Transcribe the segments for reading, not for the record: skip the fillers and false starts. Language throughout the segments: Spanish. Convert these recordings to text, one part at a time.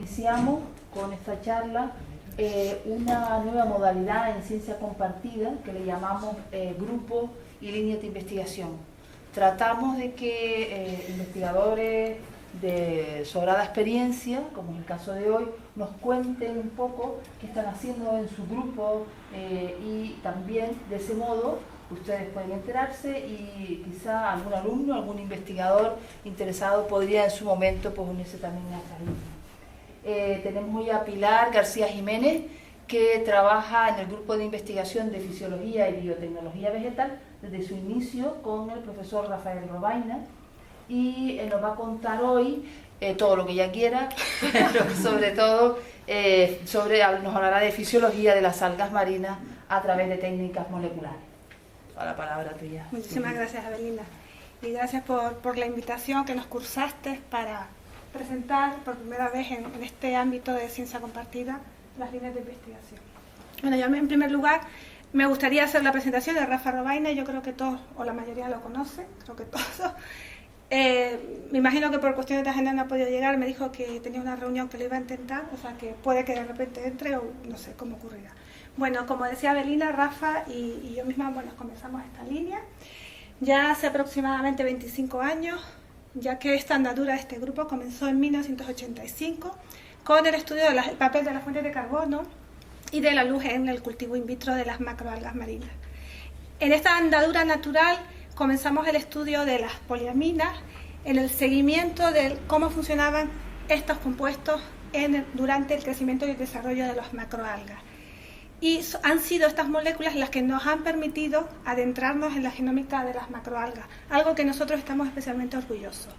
Iniciamos con esta charla una nueva modalidad en ciencia compartida que le llamamos grupo y líneas de investigación. Tratamos de que investigadores de sobrada experiencia, como es el caso de hoy, nos cuenten un poco qué están haciendo en su grupo y también de ese modo ustedes pueden enterarse y quizá algún alumno, algún investigador interesado podría en su momento pues, unirse también a esta línea. Tenemos hoy a Pilar García Jiménez, que trabaja en el grupo de investigación de fisiología y biotecnología vegetal desde su inicio con el profesor Rafael Robaina, y nos va a contar hoy todo lo que ella quiera, pero sobre todo nos hablará de fisiología de las algas marinas a través de técnicas moleculares. A la palabra tuya. Muchísimas gracias, Avelina, y gracias por la invitación que nos cursaste para presentar por primera vez en este ámbito de ciencia compartida las líneas de investigación. Bueno, yo en primer lugar me gustaría hacer la presentación de Rafa Robaina. Yo creo que todos o la mayoría lo conocen, creo que todos. Me imagino que por cuestiones de agenda no ha podido llegar, me dijo que tenía una reunión que lo iba a intentar, o sea que puede que de repente entre o no sé cómo ocurrirá. Bueno, como decía Avelina, Rafa y yo misma, bueno, comenzamos esta línea ya hace aproximadamente 25 años, ya que esta andadura de este grupo comenzó en 1985 con el estudio del papel de las fuentes de carbono y de la luz en el cultivo in vitro de las macroalgas marinas. En esta andadura natural comenzamos el estudio de las poliaminas en el seguimiento de cómo funcionaban estos compuestos durante el crecimiento y el desarrollo de las macroalgas. Y han sido estas moléculas las que nos han permitido adentrarnos en la genómica de las macroalgas, algo que nosotros estamos especialmente orgullosos.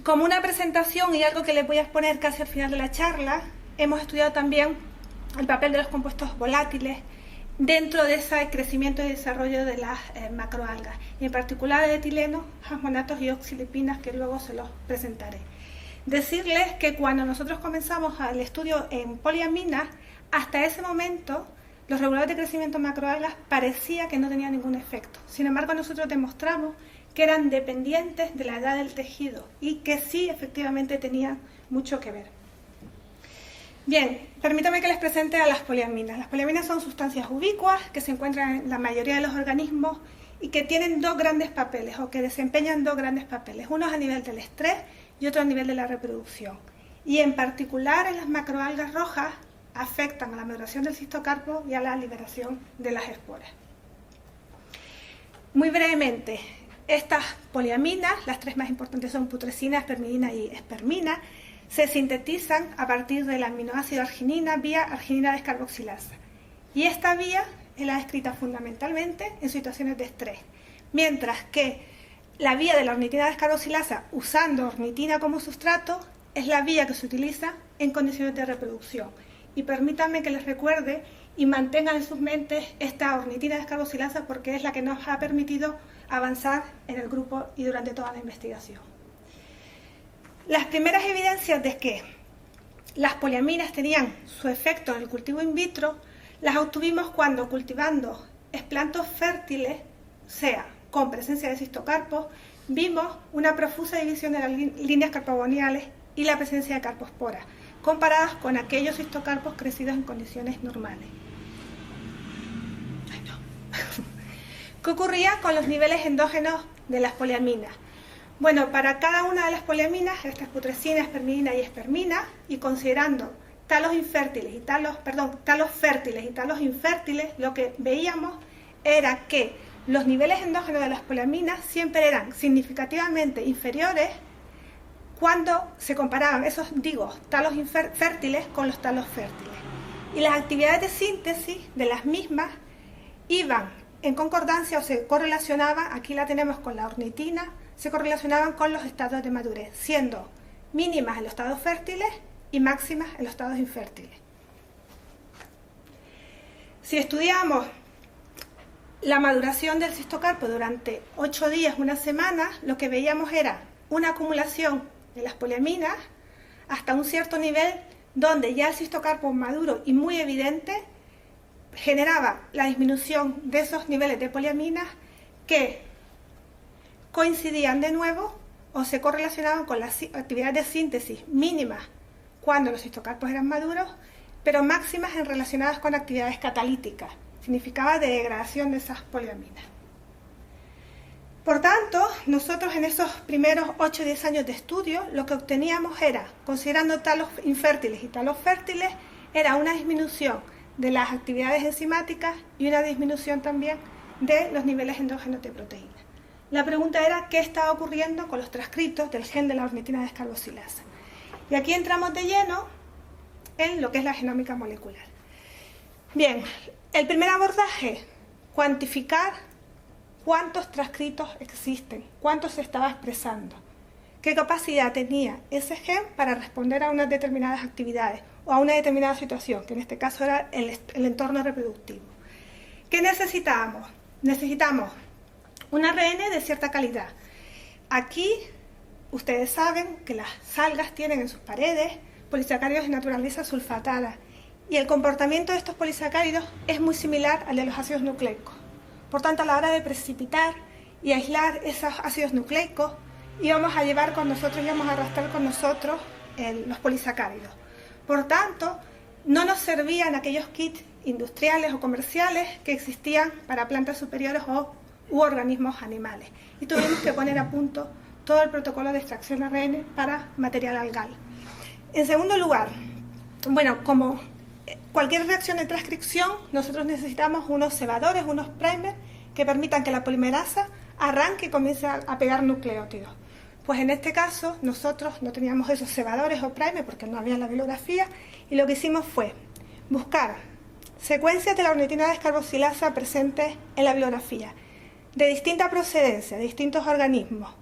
Como una presentación y algo que les voy a exponer casi al final de la charla, hemos estudiado también el papel de los compuestos volátiles dentro de ese crecimiento y desarrollo de las macroalgas, y en particular de etilenos, jasmonatos y oxilipinas, que luego se los presentaré. Decirles que cuando nosotros comenzamos el estudio en poliaminas, hasta ese momento los reguladores de crecimiento macroalgas parecía que no tenían ningún efecto. Sin embargo, nosotros demostramos que eran dependientes de la edad del tejido y que sí, efectivamente, tenían mucho que ver. Bien, permítanme que les presente a las poliaminas. Las poliaminas son sustancias ubicuas que se encuentran en la mayoría de los organismos y que tienen dos grandes papeles, o que desempeñan dos grandes papeles. Uno es a nivel del estrés y otro a nivel de la reproducción. Y en particular en las macroalgas rojas afectan a la maduración del cistocarpo y a la liberación de las esporas. Muy brevemente, estas poliaminas, las tres más importantes son putrescina, espermidina y espermina, se sintetizan a partir del aminoácido arginina vía arginina descarboxilasa. Y esta vía es la descrita fundamentalmente en situaciones de estrés, mientras que la vía de la ornitina descarboxilasa usando ornitina como sustrato es la vía que se utiliza en condiciones de reproducción. Y permítanme que les recuerde y mantengan en sus mentes esta ornitina descarboxilasa porque es la que nos ha permitido avanzar en el grupo y durante toda la investigación. Las primeras evidencias de que las poliaminas tenían su efecto en el cultivo in vitro las obtuvimos cuando, cultivando esplantos fértiles, o sea, con presencia de cistocarpos, vimos una profusa división de las líneas carpogoniales y la presencia de carposporas, comparadas con aquellos cistocarpos crecidos en condiciones normales. ¿Qué ocurría con los niveles endógenos de las poliaminas? Bueno, para cada una de las poliaminas, estas putrescina, espermidina y espermina, y considerando talos fértiles y talos infértiles, lo que veíamos era que los niveles endógenos de las poliaminas siempre eran significativamente inferiores cuando se comparaban esos, talos fértiles con los talos fértiles. Y las actividades de síntesis de las mismas iban en concordancia o se correlacionaban, aquí la tenemos con la ornitina, se correlacionaban con los estados de madurez, siendo mínimas en los estados fértiles y máximas en los estados infértiles. Si estudiamos la maduración del cistocarpo durante 8 días, una semana, lo que veíamos era una acumulación de las poliaminas hasta un cierto nivel donde ya el cistocarpo maduro y muy evidente generaba la disminución de esos niveles de poliaminas que coincidían de nuevo o se correlacionaban con las actividades de síntesis mínimas cuando los histocarpos eran maduros, pero máximas en relacionadas con actividades catalíticas. Significaba degradación de esas poliaminas. Por tanto, nosotros en esos primeros 8 o 10 años de estudio, lo que obteníamos era, considerando talos infértiles y talos fértiles, era una disminución de las actividades enzimáticas y una disminución también de los niveles endógenos de proteínas. La pregunta era qué estaba ocurriendo con los transcritos del gen de la ornitina descarboxilasa. Y aquí entramos de lleno en lo que es la genómica molecular. Bien, el primer abordaje, cuantificar cuántos transcritos existen, cuántos se estaba expresando, qué capacidad tenía ese gen para responder a unas determinadas actividades o a una determinada situación, que en este caso era el entorno reproductivo. ¿Qué necesitábamos? Necesitamos un ARN de cierta calidad. Aquí ustedes saben que las algas tienen en sus paredes polisacáridos de naturaleza sulfatada y el comportamiento de estos polisacáridos es muy similar al de los ácidos nucleicos. Por tanto, a la hora de precipitar y aislar esos ácidos nucleicos, íbamos a llevar con nosotros, íbamos a arrastrar con nosotros los polisacáridos. Por tanto, no nos servían aquellos kits industriales o comerciales que existían para plantas superiores u organismos animales. Y tuvimos que poner a punto todo el protocolo de extracción ARN para material algal. En segundo lugar, bueno, como cualquier reacción de transcripción, nosotros necesitamos unos cebadores, unos primers, que permitan que la polimerasa arranque y comience a pegar nucleótidos. Pues en este caso, nosotros no teníamos esos cebadores o primers porque no había en la bibliografía, y lo que hicimos fue buscar secuencias de la ornitina descarboxilasa presentes en la bibliografía, de distinta procedencia, de distintos organismos,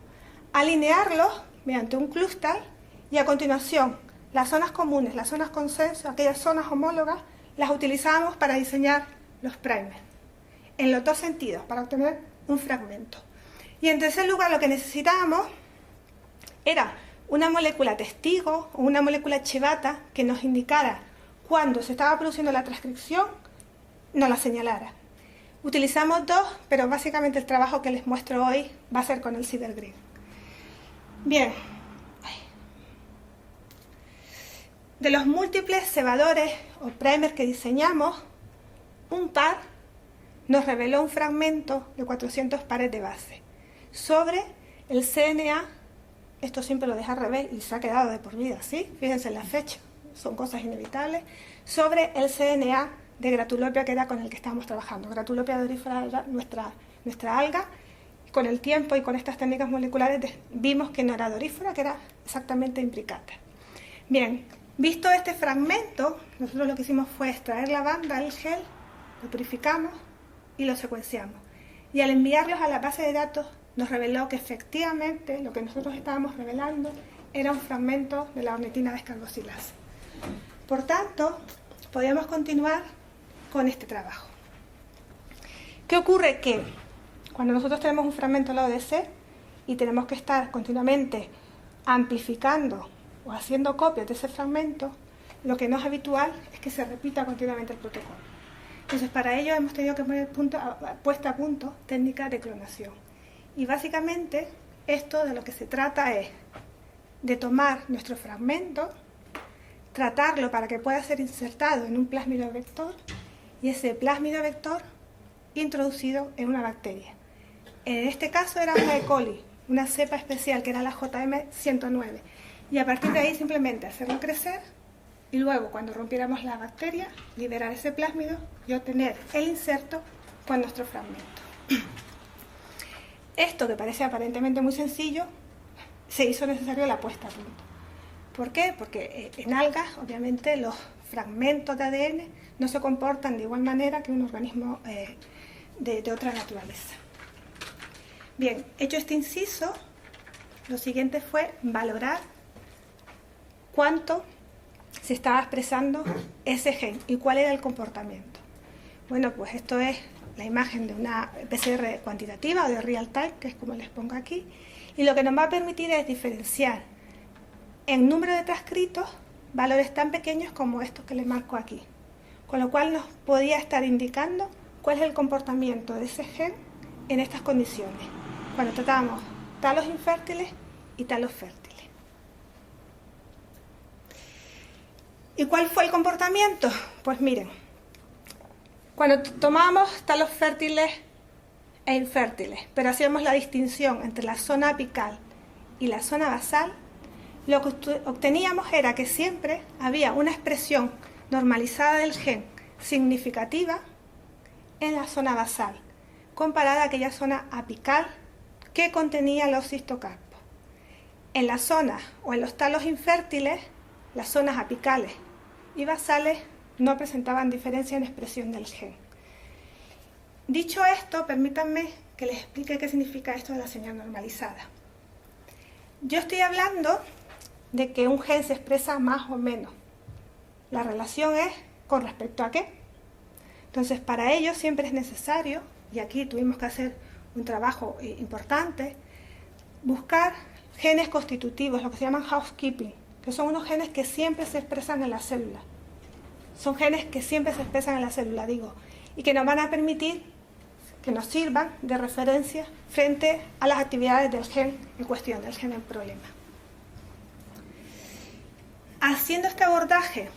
alinearlos mediante un clúster y a continuación las zonas comunes, las zonas consenso, aquellas zonas homólogas, las utilizábamos para diseñar los primers, en los dos sentidos, para obtener un fragmento. Y en tercer lugar, lo que necesitábamos era una molécula testigo o una molécula chivata que nos indicara cuando se estaba produciendo la transcripción, nos la señalara. Utilizamos dos, pero básicamente el trabajo que les muestro hoy va a ser con el Cider Green. Bien. De los múltiples cebadores o primers que diseñamos, un par nos reveló un fragmento de 400 pares de base sobre el CNA. Esto siempre lo deja al revés y se ha quedado de por vida, ¿sí? Fíjense en la fecha, son cosas inevitables. Sobre el CNA de Gratulopia, que era con el que estábamos trabajando. Gratulopia dorífera era nuestra alga. Con el tiempo y con estas técnicas moleculares vimos que no era dorífera, que era exactamente imbricata. Bien, visto este fragmento, nosotros lo que hicimos fue extraer la banda del gel, lo purificamos y lo secuenciamos. Y al enviarlos a la base de datos, nos reveló que efectivamente lo que nosotros estábamos revelando era un fragmento de la ornitina descarboxilasa. Por tanto, podíamos continuar con este trabajo. ¿Qué ocurre? Que cuando nosotros tenemos un fragmento de la ODC y tenemos que estar continuamente amplificando o haciendo copias de ese fragmento, lo que no es habitual es que se repita continuamente el protocolo. Entonces, para ello hemos tenido que poner puesta a punto técnicas de clonación. Y básicamente esto de lo que se trata es de tomar nuestro fragmento, tratarlo para que pueda ser insertado en un plásmido vector y ese plásmido vector introducido en una bacteria. En este caso era una E. coli, una cepa especial que era la JM109. Y a partir de ahí simplemente hacerlo crecer y luego cuando rompiéramos la bacteria, liberar ese plásmido y obtener el inserto con nuestro fragmento. Esto, que parece aparentemente muy sencillo, se hizo necesario la puesta a punto. ¿Por qué? Porque en algas, obviamente, los fragmentos de ADN no se comportan de igual manera que un organismo de otra naturaleza. Bien, hecho este inciso, lo siguiente fue valorar cuánto se estaba expresando ese gen y cuál era el comportamiento. Bueno, pues esto es la imagen de una PCR cuantitativa o de real time, que es como les pongo aquí, y lo que nos va a permitir es diferenciar en número de transcritos valores tan pequeños como estos que les marco aquí, con lo cual nos podía estar indicando cuál es el comportamiento de ese gen en estas condiciones, cuando tratamos talos infértiles y talos fértiles. ¿Y cuál fue el comportamiento? Pues miren, cuando tomamos talos fértiles e infértiles, pero hacíamos la distinción entre la zona apical y la zona basal, lo que obteníamos era que siempre había una expresión normalizada del gen significativa en la zona basal, comparada a aquella zona apical que contenía los cistocarpos. En la zona o en los talos infértiles, las zonas apicales y basales no presentaban diferencia en expresión del gen. Dicho esto, permítanme que les explique qué significa esto de la señal normalizada. Yo estoy hablando de que un gen se expresa más o menos. La relación es con respecto a qué. Entonces, para ello siempre es necesario, y aquí tuvimos que hacer un trabajo importante, buscar genes constitutivos, lo que se llaman housekeeping, que son unos genes que siempre se expresan en la célula. Son genes que siempre se expresan en la célula, digo, y que nos van a permitir que nos sirvan de referencia frente a las actividades del gen en cuestión, del gen en problema. Haciendo este abordaje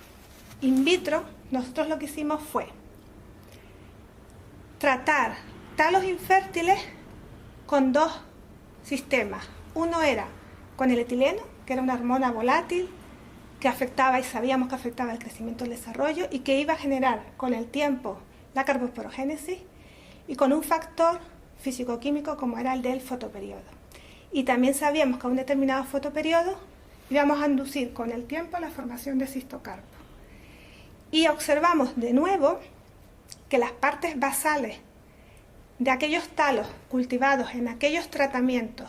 in vitro, nosotros lo que hicimos fue tratar talos infértiles con dos sistemas. Uno era con el etileno, que era una hormona volátil que afectaba y sabíamos que afectaba el crecimiento y el desarrollo y que iba a generar con el tiempo la carbosporogénesis, y con un factor físico-químico como era el del fotoperiodo. Y también sabíamos que a un determinado fotoperiodo íbamos a inducir con el tiempo la formación de cistocarpos. Y observamos de nuevo que las partes basales de aquellos talos cultivados en aquellos tratamientos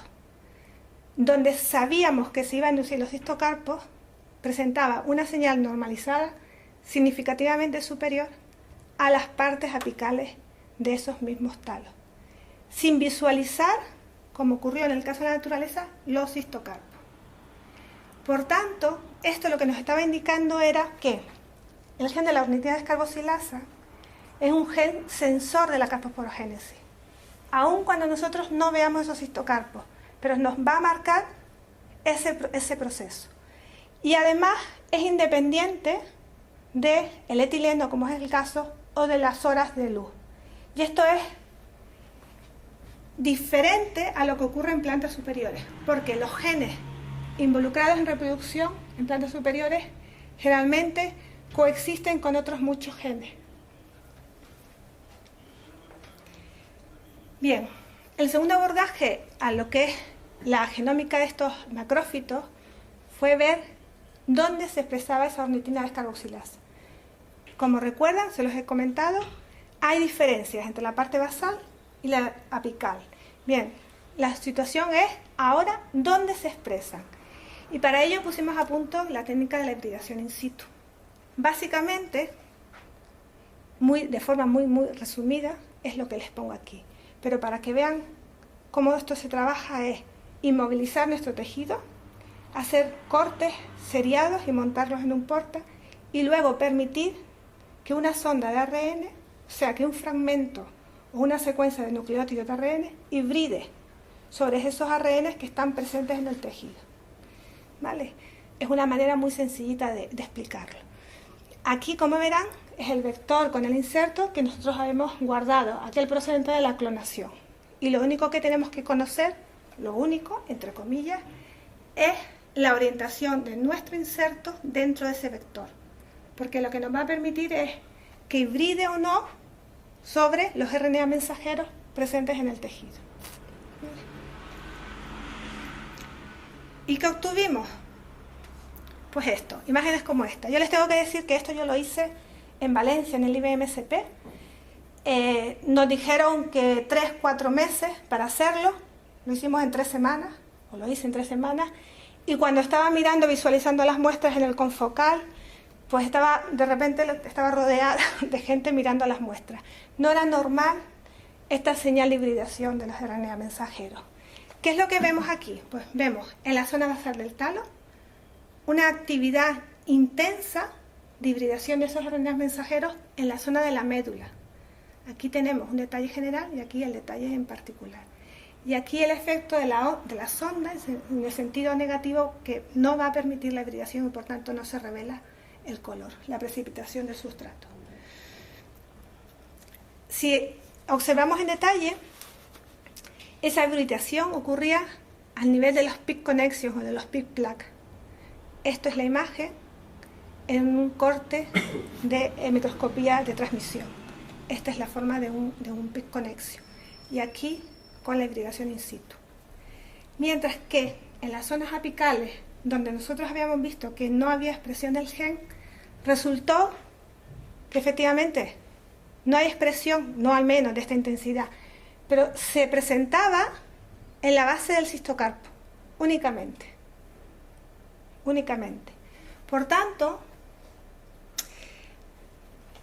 donde sabíamos que se iba a inducir los cistocarpos presentaba una señal normalizada significativamente superior a las partes apicales de esos mismos talos, sin visualizar, como ocurrió en el caso de la naturaleza, los cistocarpos. Por tanto, esto lo que nos estaba indicando era que el gen de la ornitina descarboxilasa es un gen sensor de la carbosporogénesis, aun cuando nosotros no veamos esos cistocarpos, pero nos va a marcar ese proceso. Y además es independiente del etileno, como es el caso, o de las horas de luz. Y esto es diferente a lo que ocurre en plantas superiores, porque los genes involucrados en reproducción en plantas superiores generalmente coexisten con otros muchos genes. Bien, el segundo abordaje a lo que es la genómica de estos macrófitos fue ver dónde se expresaba esa ornitina descarboxilasa. Como recuerdan, se los he comentado, hay diferencias entre la parte basal y la apical. Bien, la situación es ahora dónde se expresan. Y para ello pusimos a punto la técnica de la hibridación in situ. Básicamente, de forma muy resumida, es lo que les pongo aquí. Pero para que vean cómo esto se trabaja es inmovilizar nuestro tejido, hacer cortes seriados y montarlos en un porta, y luego permitir que una sonda de ARN, o sea, que un fragmento o una secuencia de nucleótidos de ARN hibride sobre esos ARN que están presentes en el tejido. ¿Vale? Es una manera muy sencillita de explicarlo. Aquí, como verán, es el vector con el inserto que nosotros habíamos guardado, aquel procedente de la clonación. Y lo único que tenemos que conocer, lo único, entre comillas, es la orientación de nuestro inserto dentro de ese vector. Porque lo que nos va a permitir es que hibride o no sobre los RNA mensajeros presentes en el tejido. ¿Y qué obtuvimos? Pues esto, imágenes como esta. Yo les tengo que decir que esto yo lo hice en Valencia, en el IBMSP. Nos dijeron que 3-4 meses para hacerlo. Lo hicimos en 3 semanas, o lo hice en 3 semanas. Y cuando estaba mirando, visualizando las muestras en el confocal, pues de repente estaba rodeada de gente mirando las muestras. No era normal esta señal de hibridación de los RNA mensajeros. ¿Qué es lo que vemos aquí? Pues vemos en la zona basal del talo una actividad intensa de hibridación de esos RNA mensajeros en la zona de la médula. Aquí tenemos un detalle general y aquí el detalle en particular. Y aquí el efecto de la sonda en el sentido negativo, que no va a permitir la hibridación y por tanto no se revela el color, la precipitación del sustrato. Si observamos en detalle, esa hibridación ocurría al nivel de los peak connections o de los peak plaques. Esto es la imagen en un corte de microscopía de transmisión. Esta es la forma de un peak connection. Y aquí con la hibridación in situ. Mientras que en las zonas apicales, donde nosotros habíamos visto que no había expresión del gen, resultó que efectivamente no hay expresión, no al menos de esta intensidad, pero se presentaba en la base del cistocarpo, únicamente. Por tanto,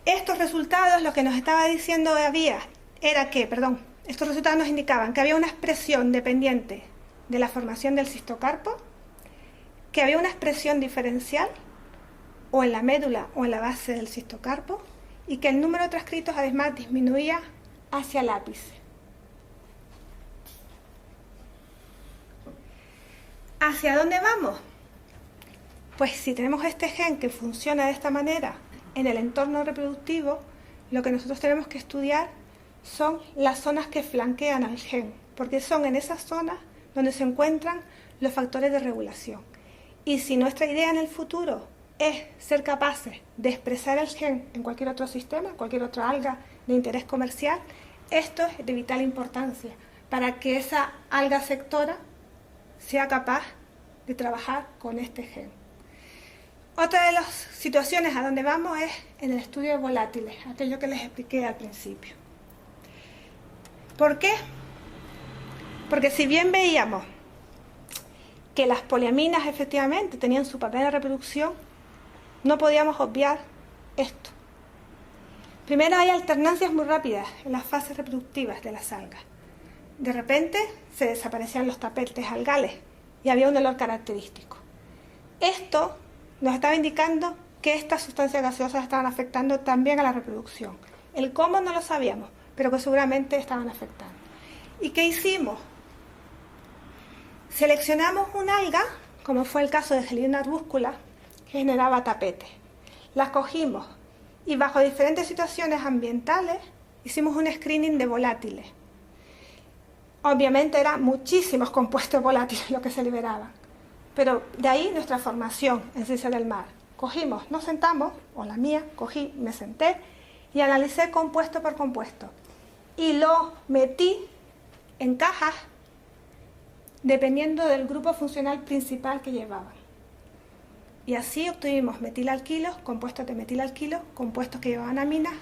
estos resultados lo que nos estaba diciendo estos resultados nos indicaban que había una expresión dependiente de la formación del cistocarpo, que había una expresión diferencial o en la médula o en la base del cistocarpo y que el número de transcritos además disminuía hacia el ápice. ¿Hacia dónde vamos? Pues si tenemos este gen que funciona de esta manera en el entorno reproductivo, lo que nosotros tenemos que estudiar son las zonas que flanquean al gen, porque son en esas zonas donde se encuentran los factores de regulación. Y si nuestra idea en el futuro es ser capaces de expresar el gen en cualquier otro sistema, cualquier otra alga de interés comercial, esto es de vital importancia para que esa alga sectora sea capaz de trabajar con este gen. Otra de las situaciones a donde vamos es en el estudio de volátiles, aquello que les expliqué al principio. ¿Por qué? Porque si bien veíamos que las poliaminas efectivamente tenían su papel de reproducción, no podíamos obviar esto. Primero, hay alternancias muy rápidas en las fases reproductivas de las algas. De repente se desaparecían los tapetes algales y había un olor característico. Esto nos estaba indicando que estas sustancias gaseosas estaban afectando también a la reproducción. El cómo no lo sabíamos, pero que seguramente estaban afectando. ¿Y qué hicimos? Seleccionamos un alga, como fue el caso de Gelidona arbúscula, que generaba tapetes. Las cogimos y bajo diferentes situaciones ambientales hicimos un screening de volátiles. Obviamente eran muchísimos compuestos volátiles lo que se liberaban, pero de ahí nuestra formación en ciencia del mar. Cogimos, nos sentamos, o la mía, cogí, me senté y analicé compuesto por compuesto. Y lo metí en cajas dependiendo del grupo funcional principal que llevaban. Y así obtuvimos metilalquilos, compuestos de metilalquilos, compuestos que llevaban aminas,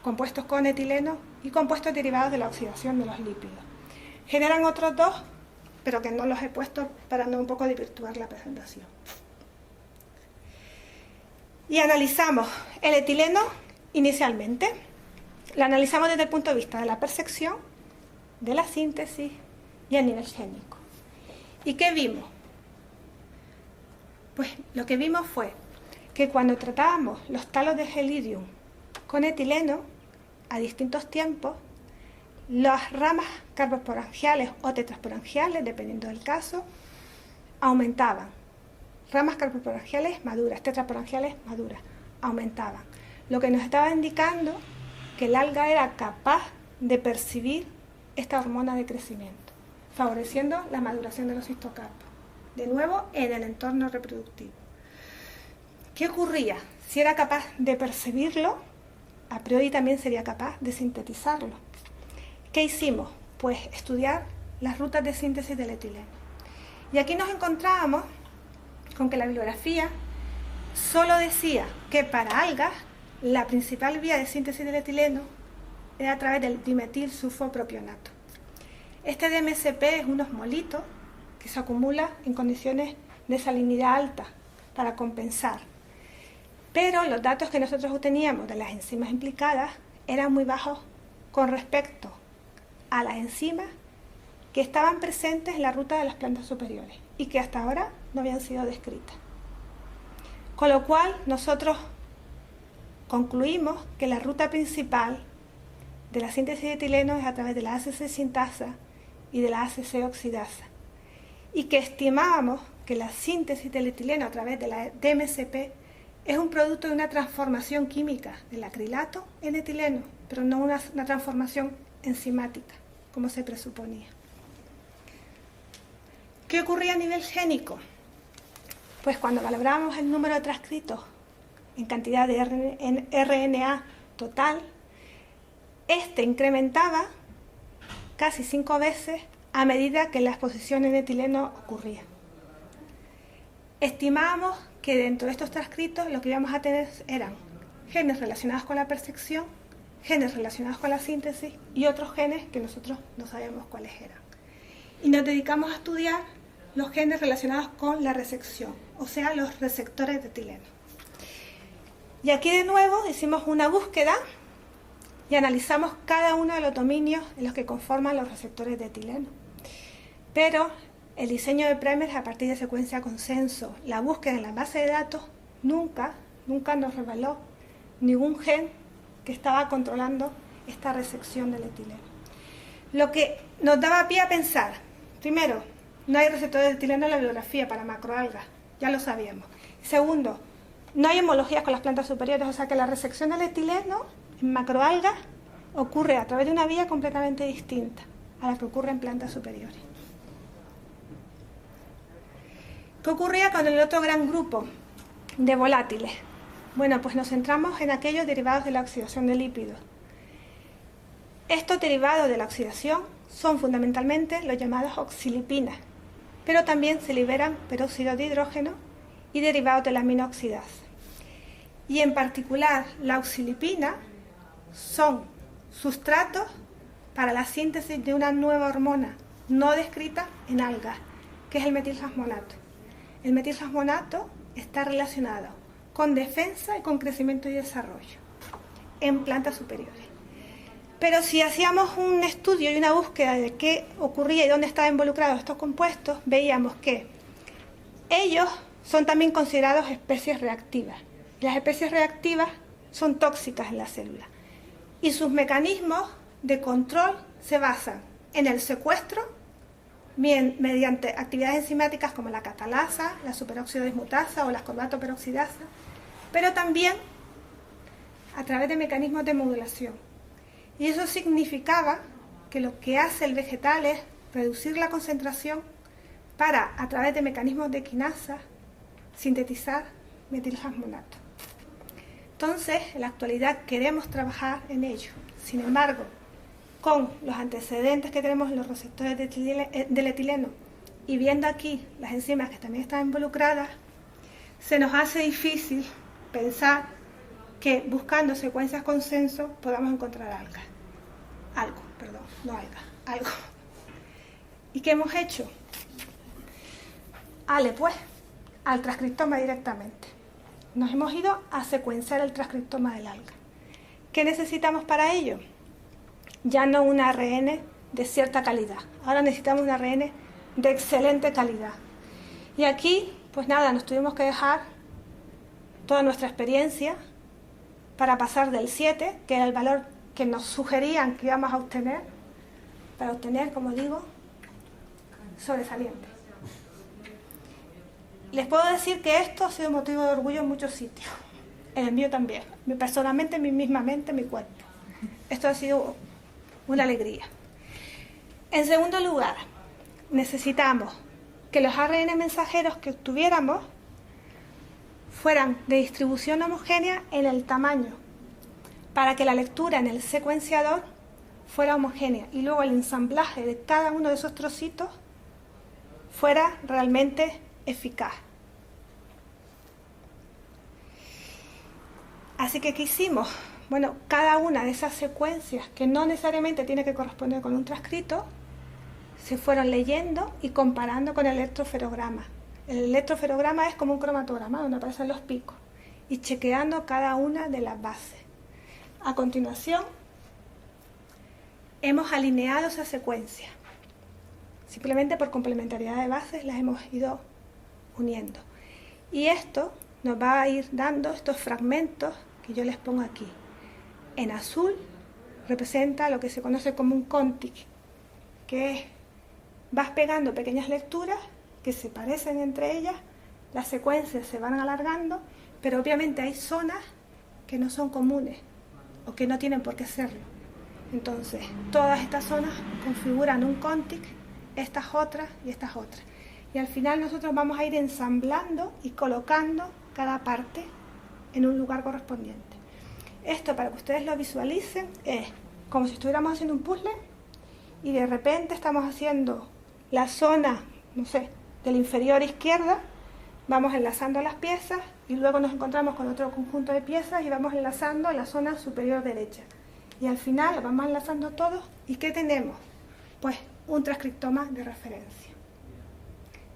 compuestos con etileno y compuestos derivados de la oxidación de los lípidos. Generan otros dos, pero que no los he puesto para no un poco desvirtuar la presentación. Y analizamos el etileno inicialmente. Lo analizamos desde el punto de vista de la percepción, de la síntesis y a nivel génico. ¿Y qué vimos? Pues lo que vimos fue que cuando tratábamos los talos de Gelidium con etileno a distintos tiempos, las ramas carposporangiales o tetrasporangiales, dependiendo del caso, aumentaban. Ramas carposporangiales maduras, tetrasporangiales maduras, aumentaban. Lo que nos estaba indicando que el alga era capaz de percibir esta hormona de crecimiento, favoreciendo la maduración de los cistocarpos, de nuevo en el entorno reproductivo. ¿Qué ocurría? Si era capaz de percibirlo, a priori también sería capaz de sintetizarlo. ¿Qué hicimos? Pues estudiar las rutas de síntesis del etileno. Y aquí nos encontrábamos con que la bibliografía solo decía que para algas la principal vía de síntesis del etileno era a través del dimetilsulfopropionato. Este DMSP es un osmolito que se acumula en condiciones de salinidad alta para compensar. Pero los datos que nosotros obteníamos de las enzimas implicadas eran muy bajos con respecto a las enzimas que estaban presentes en la ruta de las plantas superiores y que hasta ahora no habían sido descritas. Con lo cual nosotros concluimos que la ruta principal de la síntesis de etileno es a través de la ACC sintasa y de la ACC oxidasa, y que estimábamos que la síntesis del etileno a través de la DMSP es un producto de una transformación química del acrilato en etileno, pero no una transformación enzimática, como se presuponía. ¿Qué ocurría a nivel génico? Pues cuando valoramos el número de transcritos en cantidad de RNA total, este incrementaba casi 5 veces a medida que la exposición en etileno ocurría. Estimábamos que dentro de estos transcritos lo que íbamos a tener eran genes relacionados con la percepción, genes relacionados con la síntesis y otros genes que nosotros no sabíamos cuáles eran. Y nos dedicamos a estudiar los genes relacionados con la recepción, o sea, los receptores de etileno. Y aquí de nuevo hicimos una búsqueda y analizamos cada uno de los dominios en los que conforman los receptores de etileno. Pero el diseño de primers a partir de secuencia consenso, la búsqueda en la base de datos, nunca nos reveló ningún gen que estaba controlando esta recepción del etileno. Lo que nos daba pie a pensar, primero, no hay receptores de etileno en la bibliografía para macroalgas, ya lo sabíamos. Segundo, no hay homologías con las plantas superiores, o sea que la recepción del etileno en macroalgas ocurre a través de una vía completamente distinta a la que ocurre en plantas superiores. ¿Qué ocurría con el otro gran grupo de volátiles? Bueno, pues nos centramos en aquellos derivados de la oxidación de lípidos. Estos derivados de la oxidación son fundamentalmente los llamados oxilipinas, pero también se liberan peróxido de hidrógeno y derivados de la aminoxidasa. Y en particular, la oxilipina son sustratos para la síntesis de una nueva hormona no descrita en algas, que es el metilfosmonato. El metilfosmonato está relacionado con defensa y con crecimiento y desarrollo en plantas superiores. Pero si hacíamos un estudio y una búsqueda de qué ocurría y dónde estaban involucrados estos compuestos, veíamos que ellos son también considerados especies reactivas. Las especies reactivas son tóxicas en la célula y sus mecanismos de control se basan en el secuestro mediante actividades enzimáticas como la catalasa, la superóxido dismutasa o la ascorbato peroxidasa, pero también a través de mecanismos de modulación. Y eso significaba que lo que hace el vegetal es reducir la concentración para, a través de mecanismos de quinasa, sintetizar metilfosmonato. Entonces, en la actualidad queremos trabajar en ello. Sin embargo, con los antecedentes que tenemos en los receptores del etileno y viendo aquí las enzimas que también están involucradas, se nos hace difícil pensar que buscando secuencias consenso podamos encontrar algo. ¿Y qué hemos hecho? Pues, al transcriptoma directamente. Nos hemos ido a secuenciar el transcriptoma del alga. ¿Qué necesitamos para ello? Ya no un ARN de cierta calidad. Ahora necesitamos un ARN de excelente calidad. Y aquí, pues nada, nos tuvimos que dejar toda nuestra experiencia para pasar del 7, que era el valor que nos sugerían que íbamos a obtener, para obtener, como digo, sobresaliente. Les puedo decir que esto ha sido motivo de orgullo en muchos sitios. En el mío también. Personalmente, en mi misma mente, en mi cuerpo. Esto ha sido una alegría. En segundo lugar, necesitamos que los ARN mensajeros que obtuviéramos fueran de distribución homogénea en el tamaño, para que la lectura en el secuenciador fuera homogénea y luego el ensamblaje de cada uno de esos trocitos fuera realmente eficaz. Así que, ¿qué hicimos? Bueno, cada una de esas secuencias, que no necesariamente tiene que corresponder con un transcrito, se fueron leyendo y comparando con el electroferograma. El electroferograma es como un cromatograma donde aparecen los picos y chequeando cada una de las bases. A continuación, hemos alineado esas secuencias. Simplemente por complementariedad de bases las hemos ido uniendo. Y esto nos va a ir dando estos fragmentos que yo les pongo aquí. En azul representa lo que se conoce como un contig, que es, vas pegando pequeñas lecturas que se parecen entre ellas, las secuencias se van alargando pero obviamente hay zonas que no son comunes o que no tienen por qué serlo. Entonces, todas estas zonas configuran un CONTIC, estas otras y estas otras. Y al final nosotros vamos a ir ensamblando y colocando cada parte en un lugar correspondiente. Esto, para que ustedes lo visualicen, es como si estuviéramos haciendo un puzzle y de repente estamos haciendo la zona, no sé, de la inferior izquierda, vamos enlazando las piezas y luego nos encontramos con otro conjunto de piezas y vamos enlazando la zona superior derecha. Y al final lo vamos enlazando todos. ¿Y qué tenemos? Pues un transcriptoma de referencia.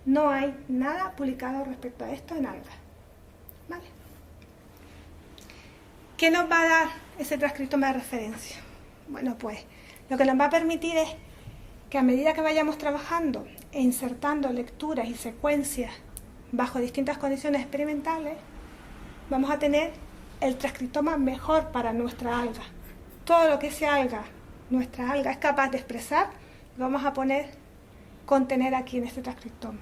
No hay nada publicado respecto a esto en ALGA. ¿Vale? ¿Qué nos va a dar ese transcriptoma de referencia? Bueno, pues lo que nos va a permitir es que a medida que vayamos trabajando e insertando lecturas y secuencias bajo distintas condiciones experimentales, vamos a tener el transcriptoma mejor para nuestra alga. Todo lo que esa alga, nuestra alga, es capaz de expresar, lo vamos a contener aquí en este transcriptoma.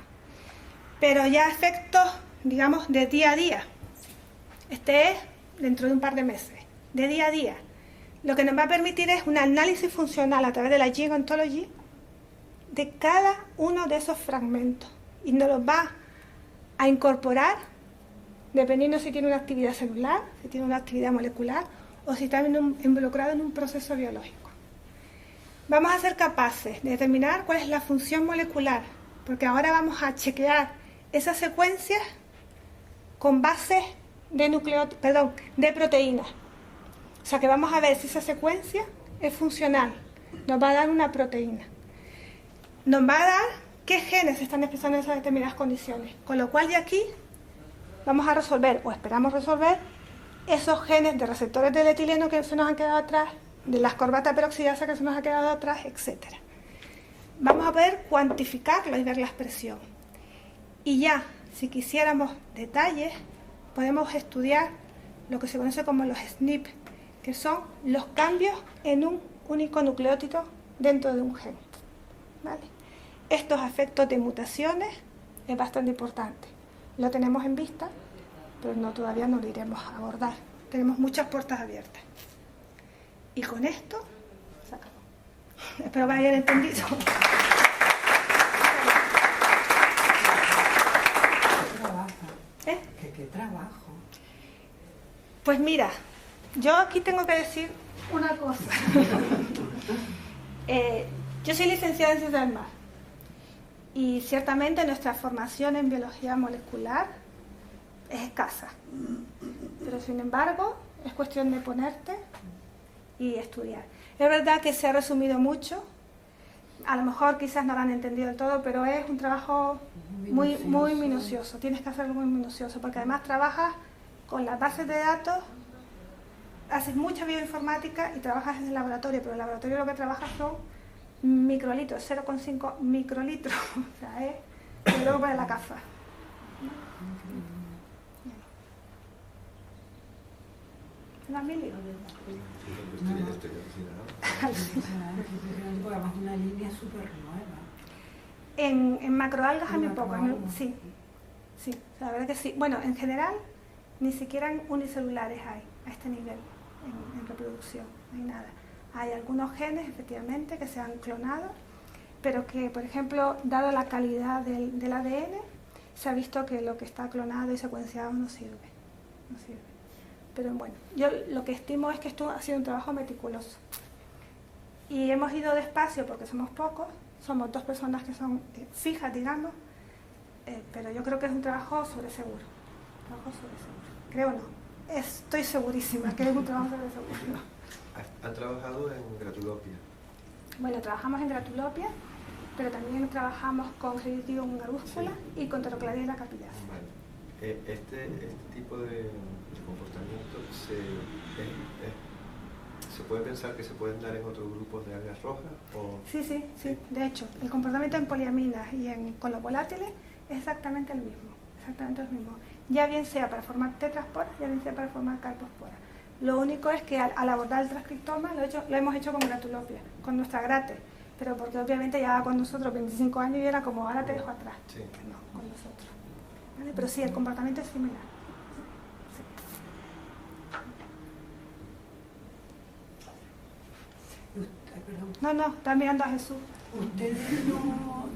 Pero ya efectos, digamos, de día a día. Este es dentro de un par de meses, de día a día. Lo que nos va a permitir es un análisis funcional a través de la Gene Ontology de cada uno de esos fragmentos. Y nos los va a incorporar dependiendo si tiene una actividad celular, si tiene una actividad molecular o si está involucrado en un proceso biológico. Vamos a ser capaces de determinar cuál es la función molecular, porque ahora vamos a chequear esas secuencias con bases de proteínas. O sea que vamos a ver si esa secuencia es funcional, nos va a dar una proteína. Nos va a dar qué genes están expresando en esas determinadas condiciones. Con lo cual de aquí vamos a resolver, o esperamos resolver, esos genes de receptores del etileno que se nos han quedado atrás, de la ascorbata peroxidasa que se nos ha quedado atrás, etc. Vamos a poder cuantificarlo y ver la expresión. Y ya, si quisiéramos detalles, podemos estudiar lo que se conoce como los SNP, que son los cambios en un único nucleótido dentro de un gen. ¿Vale? Estos efectos de mutaciones es bastante importante. Lo tenemos en vista, pero todavía no lo iremos a abordar. Tenemos muchas puertas abiertas. Y con esto se acabó. Espero que hayan entendido. ¿Qué trabajo? Pues mira, yo aquí tengo que decir una cosa. Yo soy licenciada en Ciencias del Mar y ciertamente nuestra formación en biología molecular es escasa. Pero sin embargo, es cuestión de ponerte y estudiar. Es verdad que se ha resumido mucho, a lo mejor quizás no lo han entendido del todo, pero es un trabajo muy minucioso. Tienes que hacerlo muy minucioso, porque además trabajas con las bases de datos, haces mucha bioinformática y trabajas en el laboratorio, pero en el laboratorio lo que trabajas son microlitros, 0,5 microlitros, o sea, es y luego para la caza. ¿Una mili? Una línea súper nueva. En macroalgas a mí poco, sí, la verdad que sí. Bueno, en general, ni siquiera unicelulares hay a este nivel en reproducción, no hay nada. Hay algunos genes, efectivamente, que se han clonado, pero que, por ejemplo, dado la calidad del ADN, se ha visto que lo que está clonado y secuenciado no sirve. Pero bueno, yo lo que estimo es que esto ha sido un trabajo meticuloso. Y hemos ido despacio porque somos pocos, somos 2 personas que son fijas, digamos, pero yo creo que es un trabajo sobre seguro. Creo no. Estoy segurísima que es un trabajo sobre seguro. ¿Han trabajado en Gratulopia? Bueno, trabajamos en Gratulopia, pero también trabajamos con Hereditium garúscula y con Pterocladea capillaris. Vale. Este tipo de comportamiento se puede pensar que se pueden dar en otros grupos de algas rojas o... Sí. De hecho, el comportamiento en poliaminas y con los volátiles es exactamente el mismo. Ya bien sea para formar tetrasporas, ya bien sea para formar carposporas. Lo único es que al abordar el transcriptoma lo hemos hecho con Gratulopia, con nuestra Grate, pero porque obviamente llevaba con nosotros 25 años y era como ahora te dejo atrás. Sí. No, con nosotros. ¿Vale? Pero sí, el comportamiento es similar. Sí. No, está mirando a Jesús. ¿Ustedes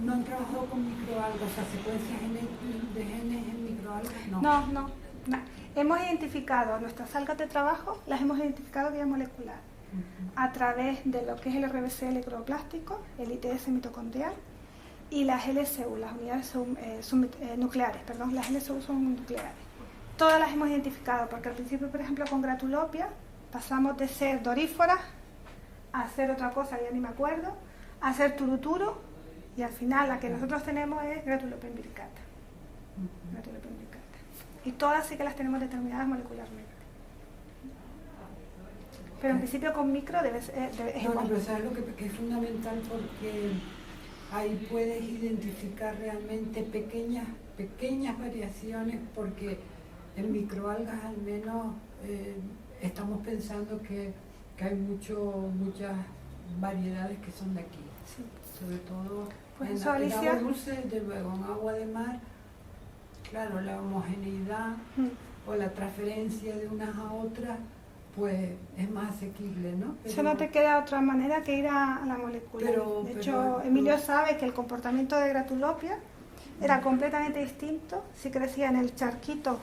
no han trabajado con microalgas, o sea, secuencias de genes en microalgas? No. Hemos identificado nuestras algas de trabajo, las hemos identificado vía molecular, a través de lo que es el RBC electroplástico, el ITS mitocondrial y las LSU, las unidades nucleares, las LSU son nucleares. Todas las hemos identificado, porque al principio, por ejemplo, con Gratulopia, pasamos de ser doríforas a hacer otra cosa, ya ni me acuerdo, a hacer turuturu, y al final la que nosotros tenemos es Gratulopia imbricata. Gratulopia imbricata. Y todas sí que las tenemos determinadas molecularmente. Pero en principio con micro debe ser... pero ¿sabes lo que es fundamental? Porque ahí puedes identificar realmente pequeñas variaciones, porque en microalgas al menos estamos pensando que hay muchas variedades que son de aquí. Sí. Sobre todo pues en agua dulce, desde luego, en agua de mar, claro, la homogeneidad o la transferencia de unas a otras, pues es más asequible, ¿no? Eso no te queda otra manera que ir a la molecular. De hecho, Emilio sabe que el comportamiento de Gratulopia era completamente distinto si crecía en el charquito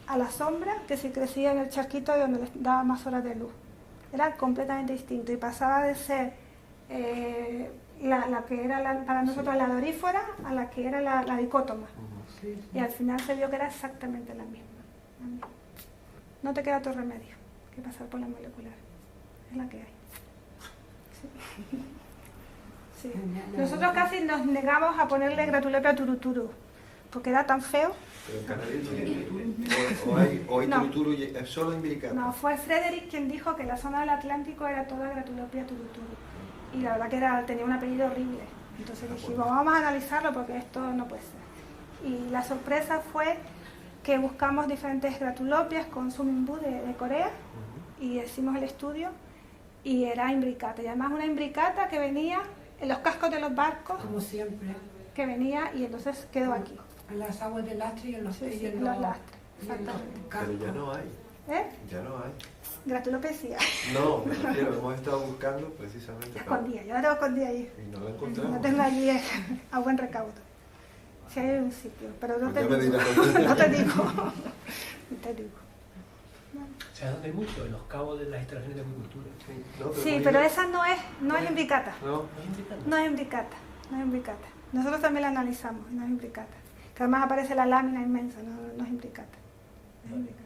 a la sombra que si crecía en el charquito donde les daba más horas de luz. Era completamente distinto y pasaba de ser la que era para nosotros la dorífora a la que era la dicótoma. Sí. Y al final se vio que era exactamente la misma. No te queda otro remedio que pasar por la molecular. Es la que hay. Sí. Nosotros casi nos negamos a ponerle Gratulopia turuturu, porque era tan feo. Pero en Canarias o hay turuturu solo imbricata. No, fue Frederick quien dijo que la zona del Atlántico era toda Gratulopia turuturu. Y la verdad que tenía un apellido horrible. Entonces dijimos, vamos a analizarlo porque esto no puede ser. Y la sorpresa fue que buscamos diferentes Gratulopias con Suminbu de Corea y hicimos el estudio y era imbricata. Y además una imbricata que venía en los cascos de los barcos. Como siempre. Que venía y entonces quedó aquí. En las aguas de lastre y en los, en los lastres. Exactamente. Pero ya no hay. Ya no hay. Gratulopia sí. No, me refiero, hemos estado buscando precisamente. Escondida, yo la tengo escondida ahí. Y no la encontramos. La tengo allí a buen recaudo. Si hay un sitio, pero no te pues digo. No te digo. No te digo. O sea, donde hay mucho, en los cabos de las instalaciones de agricultura. Sí, pero esa no es imbricata. No es imbricata. No es imbricata. Nosotros también la analizamos, no es imbricata. Que además aparece la lámina inmensa, no es imbricata. No es imbricata.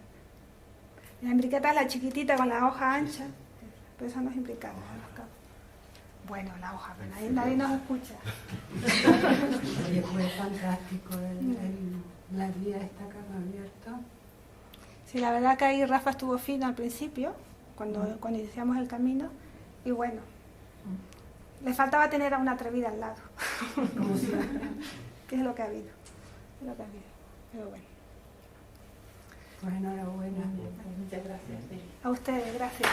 La imbricata es la chiquitita con la hoja ancha, pero esa no es imbricata. Bueno, la hoja, pero nadie nos escucha. Oye, fue fantástico la guía esta que han abierto. Sí, la verdad que ahí Rafa estuvo fino al principio, cuando iniciamos el camino, y bueno, le faltaba tener a una atrevida al lado. Como siempre. Que es lo que ha habido. Es lo que ha habido. Pero bueno. Pues enhorabuena. Muchas gracias. A ustedes, gracias.